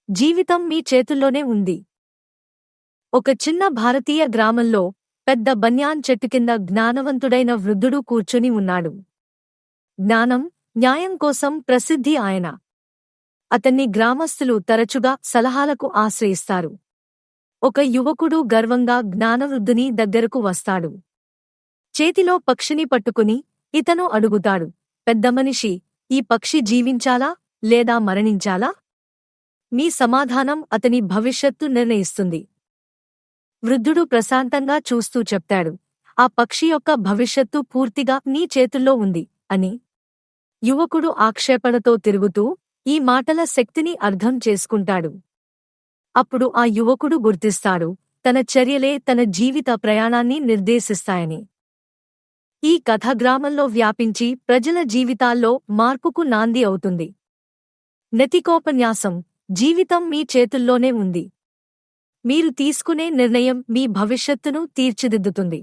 జీవితం మీ చేతుల్లోనే ఉంది. ఒక చిన్న భారతీయ గ్రామంలో పెద్ద బన్యాన్ చెట్టు కింద జ్ఞానవంతుడైన వృద్ధుడు కూర్చుని ఉన్నాడు. జ్ఞానం, న్యాయం కోసం ప్రసిద్ధి ఆయన. అతన్ని గ్రామస్థులు తరచుగా సలహాలకు ఆశ్రయిస్తారు. ఒక యువకుడు గర్వంగా జ్ఞానవృద్ధుని దగ్గరకు వస్తాడు. చేతిలో పక్షిని పట్టుకుని ఇతను అడుగుతాడు, పెద్దమనిషి, ఈ పక్షి జీవించాలా లేదా మరణించాలా? మీ సమాధానం అతని భవిష్యత్తు నిర్ణయిస్తుంది. వృద్ధుడు ప్రశాంతంగా చూస్తూ చెప్తాడు, ఆ పక్షి యొక్క భవిష్యత్తు పూర్తిగా నీ చేతుల్లో ఉంది అని. యువకుడు ఆక్షేపణతో తిరుగుతూ ఈ మాటల శక్తిని అర్థం చేసుకుంటాడు. అప్పుడు ఆ యువకుడు గుర్తిస్తాడు, తన చర్యలే తన జీవిత ప్రయాణాన్ని నిర్దేశిస్తాయని. ఈ కథ గ్రామంలో వ్యాపించి ప్రజల జీవితాల్లో మార్పుకు నాంది అవుతుంది. నైతికోపన్యాసం: జీవితం మీ చేతుల్లోనే ఉంది. మీరు తీసుకునే నిర్ణయం మీ భవిష్యత్తును తీర్చిదిద్దుతుంది.